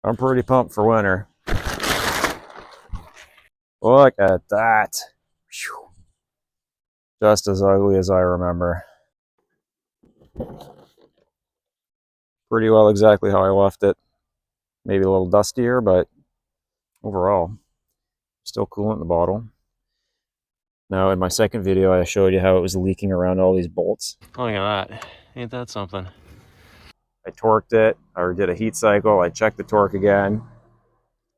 I'm pretty pumped for winter. Look at that. Whew. Just as ugly as I remember. Pretty well exactly how I left it. Maybe a little dustier, but overall, still coolant in the bottle. Now, in my second video, I showed you how it was leaking around all these bolts. Look at that. Ain't that something? I torqued it, or did a heat cycle, I checked the torque again,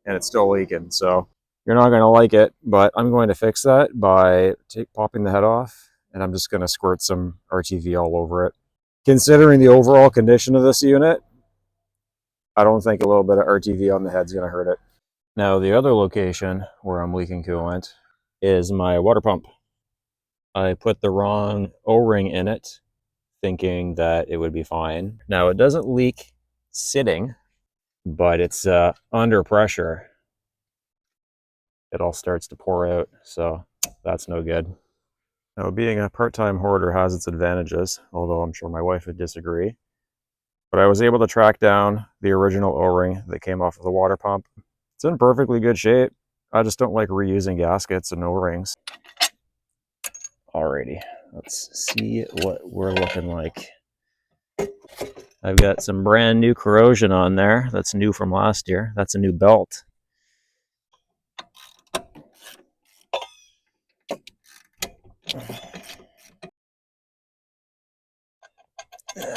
and it's still leaking. So you're not going to like it, but I'm going to fix that by popping the head off, and I'm just going to squirt some RTV all over it. Considering the overall condition of this unit, I don't think a little bit of RTV on the head is going to hurt it. Now, the other location where I'm leaking coolant is my water pump. I put the wrong O-ring in it, thinking that it would be fine. Now, it doesn't leak sitting, but it's under pressure. It all starts to pour out, so that's no good. Now, being a part-time hoarder has its advantages, although I'm sure my wife would disagree. But I was able to track down the original O-ring that came off of the water pump. It's in perfectly good shape. I just don't like reusing gaskets and O-rings. Alrighty, let's see what we're looking like. I've got some brand new corrosion on there. That's new from last year. That's a new belt.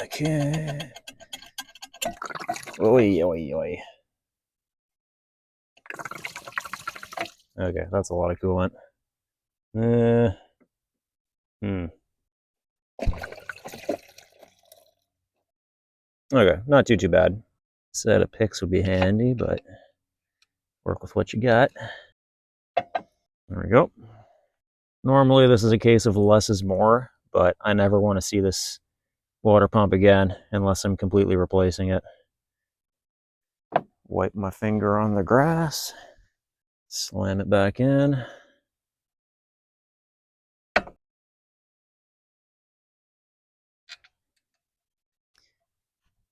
Okay. Oi, oi, oi. Okay, that's a lot of coolant. Okay, not too bad. Set of picks would be handy, but work with what you got. There we go. Normally this is a case of less is more, but I never want to see this water pump again unless I'm completely replacing it. Wipe my finger on the grass, slam it back in.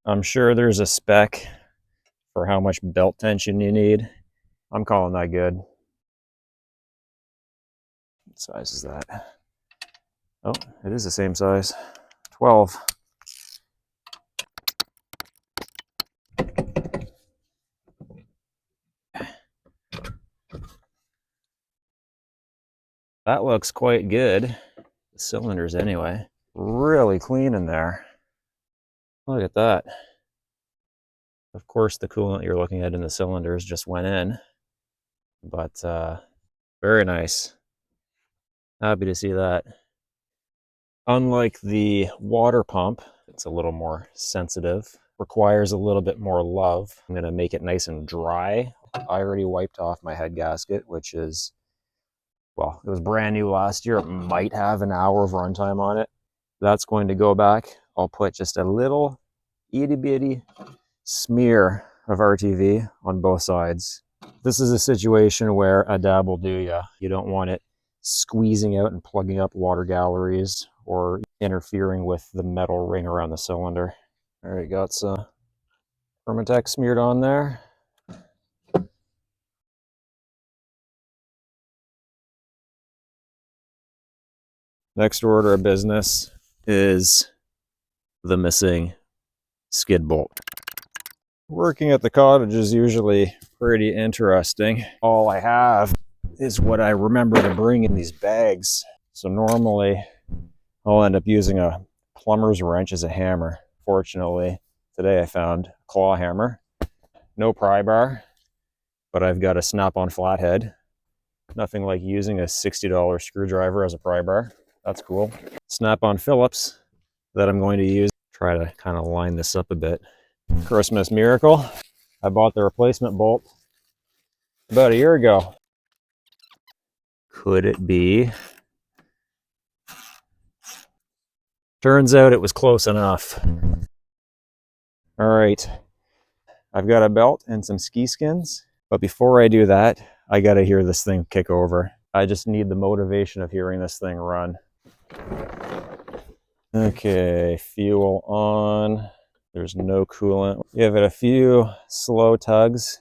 I'm sure there's a spec for how much belt tension you need. I'm calling that good. What size is that? Oh, it is the same size. 12. That looks quite good. The cylinders anyway. Really clean in there. Look at that. Of course, the coolant you're looking at in the cylinders just went in, but very nice. Happy to see that. Unlike the water pump, it's a little more sensitive, requires a little bit more love. I'm gonna make it nice and dry. I already wiped off my head gasket, which is, well, it was brand new last year. It might have an hour of runtime on it. That's going to go back. I'll put just a little itty bitty smear of RTV on both sides. This is a situation where a dab will do ya. You don't want it squeezing out and plugging up water galleries or interfering with the metal ring around the cylinder. All right, got some Permatex smeared on there. Next order of business is the missing skid bolt. Working at the cottage is usually pretty interesting. All I have is what I remember to bring in these bags. So normally I'll end up using a plumber's wrench as a hammer. Fortunately, today I found a claw hammer. No pry bar, but I've got a snap-on flathead. Nothing like using a $60 screwdriver as a pry bar. That's cool. Snap-on Phillips that I'm going to use. Try to kind of line this up a bit. Christmas miracle. I bought the replacement bolt about a year ago. Could it be? Turns out it was close enough. All right, I've got a belt and some ski skins, but before I do that, I gotta hear this thing kick over. I just need the motivation of hearing this thing run. Okay, fuel on. There's no coolant. Give it a few slow tugs.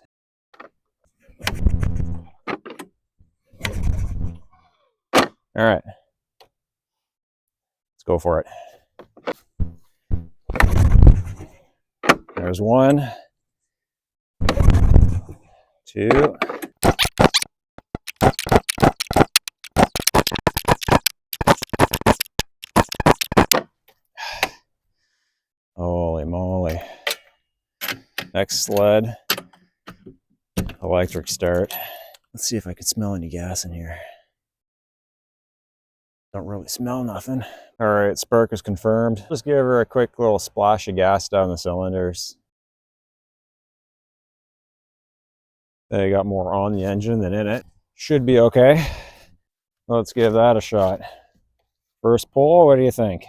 All right, let's go for it. There's 1, 2. Holy moly. Next sled, electric start. Let's see if I can smell any gas in here. Don't really smell nothing. All right, spark is confirmed. Just give her a quick little splash of gas down the cylinders. They got more on the engine than in it. Should be okay. Let's give that a shot. First pull, what do you think?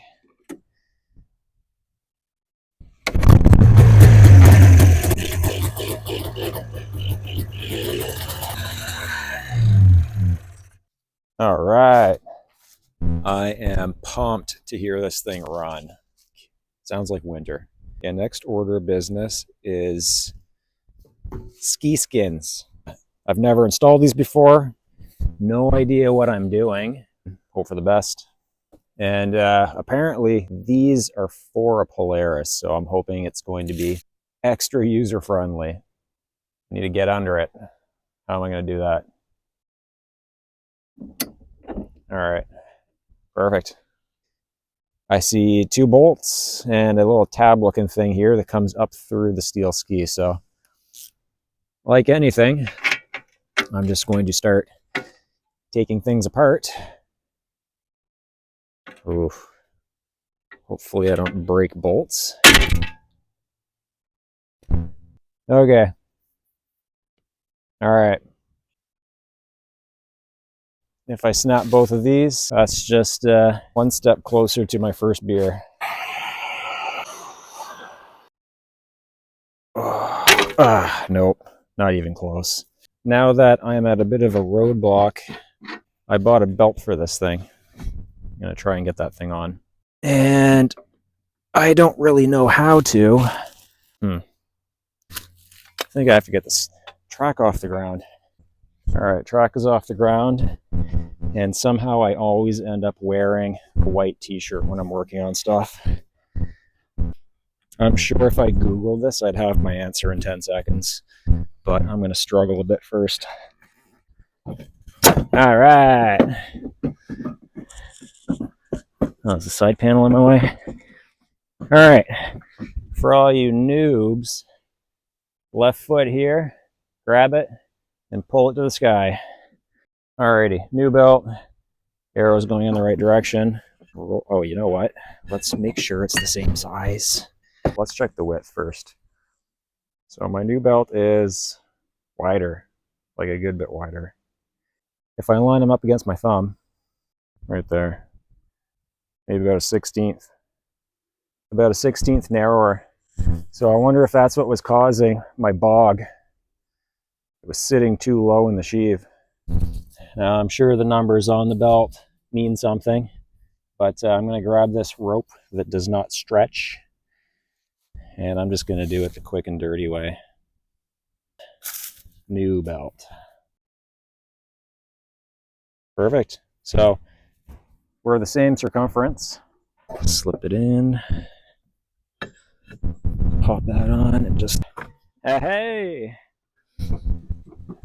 All right. I am pumped to hear this thing run. Sounds like winter. And next order of business is ski skins. I've never installed these before. No idea what I'm doing. Hope for the best. And apparently these are for a Polaris, so I'm hoping it's going to be extra user-friendly. I need to get under it. How am I going to do that? All right, perfect. I see 2 bolts and a little tab looking thing here that comes up through the steel ski. So like anything, I'm just going to start taking things apart. Oof. Hopefully I don't break bolts. Okay. All right. If I snap both of these, that's just 1 step closer to my first beer. Nope, not even close. Now that I'm at a bit of a roadblock, I bought a belt for this thing. I'm gonna try and get that thing on. And I don't really know how to. I think I have to get this track off the ground. All right, track is off the ground. And somehow I always end up wearing a white t-shirt when I'm working on stuff. I'm sure if I Google this, I'd have my answer in 10 seconds. But I'm going to struggle a bit first. All right. Oh, there's a side panel in my way. All right. For all you noobs, left foot here, grab it, and pull it to the sky. Alrighty, new belt. Arrow's going in the right direction. Oh, you know what? Let's make sure it's the same size. Let's check the width first. So my new belt is wider, like a good bit wider. If I line them up against my thumb, right there, maybe about a 16th. About a 16th narrower. So I wonder if that's what was causing my bog. It was sitting too low in the sheave. Now I'm sure the numbers on the belt mean something, but I'm going to grab this rope that does not stretch, and I'm just going to do it the quick and dirty way. New belt. Perfect. So we're the same circumference. Slip it in, pop that on, and just, hey!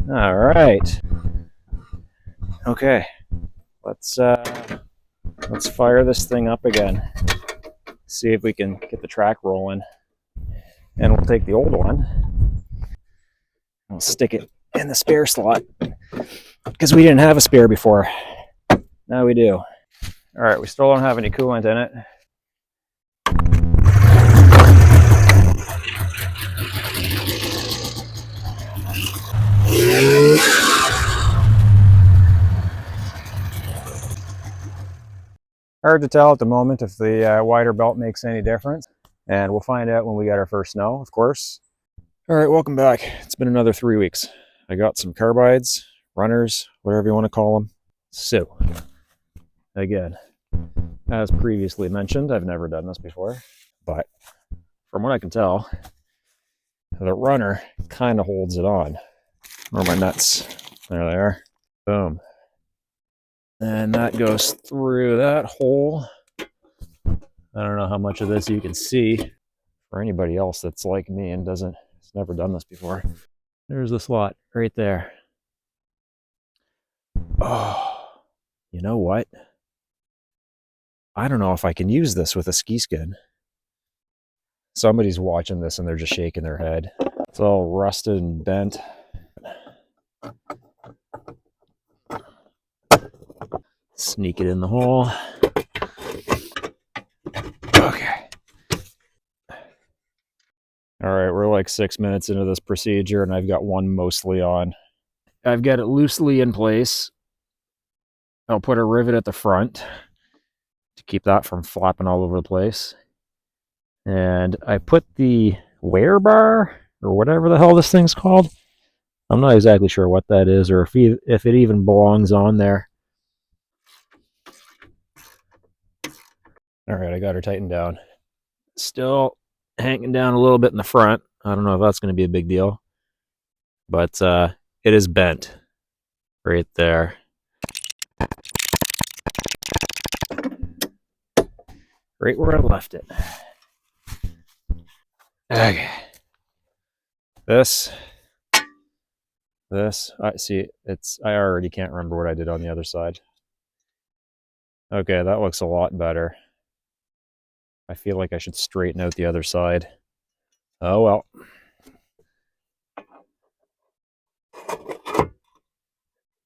All right. Okay, let's fire this thing up again. See if we can get the track rolling. And we'll take the old one. We'll stick it in the spare slot because we didn't have a spare before. Now we do. All right, we still don't have any coolant in it. Hard to tell at the moment if the wider belt makes any difference, and we'll find out when we get our first snow, of course. All right, welcome back. It's been another 3 weeks. I got some carbides, runners, whatever you want to call them. So, again, as previously mentioned, I've never done this before, but from what I can tell, the runner kind of holds it on. Where are my nuts? There they are. Boom. And that goes through that hole. I don't know how much of this you can see. For anybody else that's like me and has never done this before. There's the slot right there. Oh, you know what? I don't know if I can use this with a ski skin. Somebody's watching this and they're just shaking their head. It's all rusted and bent. Sneak it in the hole. Okay. All right, we're like 6 minutes into this procedure and I've got one mostly on. I've got it loosely in place. I'll put a rivet at the front to keep that from flopping all over the place. And I put the wear bar, or whatever the hell this thing's called. I'm not exactly sure what that is, or if it even belongs on there. All right, I got her tightened down. Still hanging down a little bit in the front. I don't know if that's going to be a big deal. But it is bent right there. Right where I left it. Okay. This, I see, I already can't remember what I did on the other side. Okay, that looks a lot better. I feel like I should straighten out the other side. Oh well.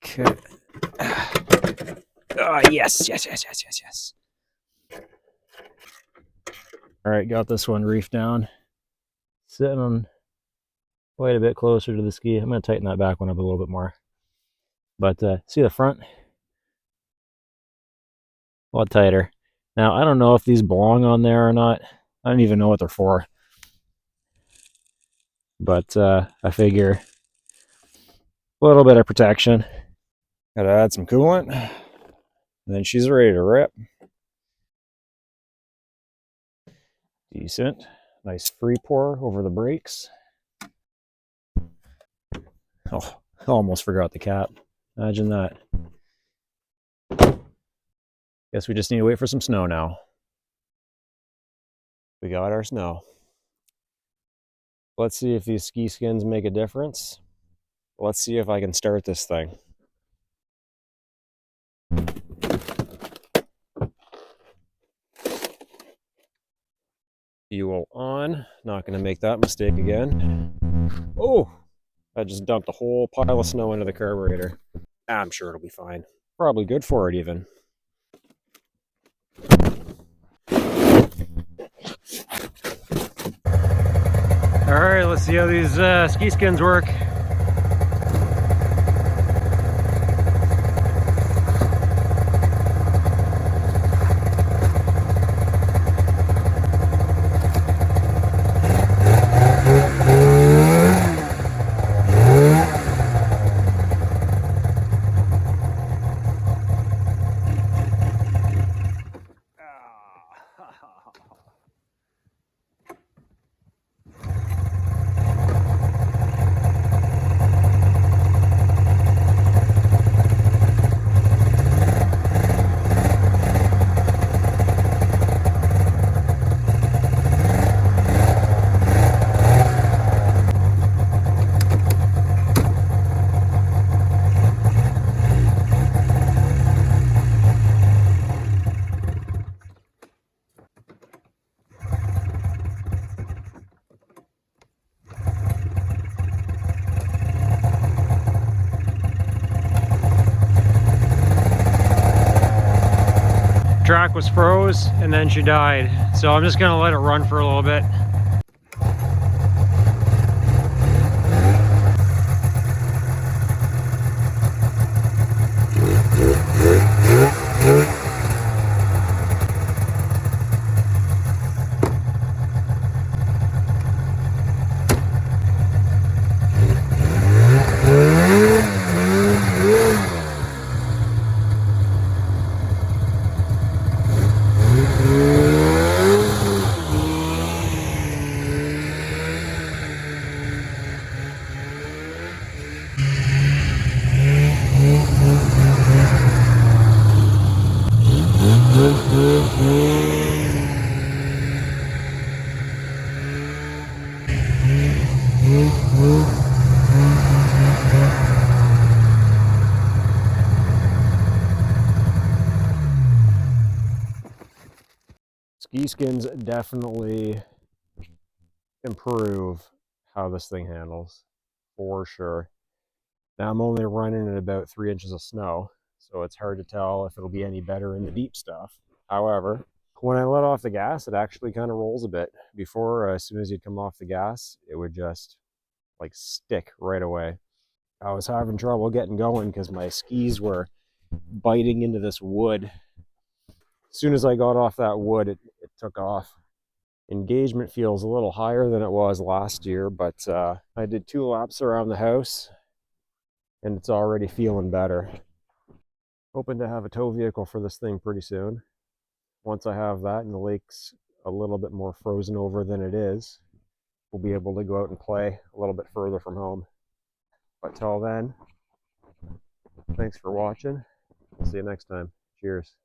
Okay. Yes. All right, got this one reefed down. Sitting on quite a bit closer to the ski. I'm going to tighten that back one up a little bit more. But see the front? A lot tighter. Now, I don't know if these belong on there or not. I don't even know what they're for. But I figure a little bit of protection. Gotta add some coolant. And then she's ready to rip. Decent. Nice free pour over the brakes. Oh, I almost forgot the cap. Imagine that. Guess we just need to wait for some snow now. We got our snow. Let's see if these ski skins make a difference. Let's see if I can start this thing. Fuel on. Not going to make that mistake again. Oh! I just dumped a whole pile of snow into the carburetor. I'm sure it'll be fine. Probably good for it even. Alright, let's see how these ski skins work. Track was froze and then she died, so I'm just gonna let it run for a little bit. skins definitely improve how this thing handles, for sure. Now I'm only running at about 3 inches of snow, so it's hard to tell if it'll be any better in the deep stuff. However, when I let off the gas, it actually kind of rolls a bit. Before, as soon as you'd come off the gas, it would just like stick right away. I was having trouble getting going because my skis were biting into this wood. As soon as I got off that wood, it took off. Engagement feels a little higher than it was last year, but I did 2 laps around the house and it's already feeling better. Hoping to have a tow vehicle for this thing pretty soon. Once I have that and the lake's a little bit more frozen over than it is, we'll be able to go out and play a little bit further from home. But till then, thanks for watching. We'll see you next time. Cheers.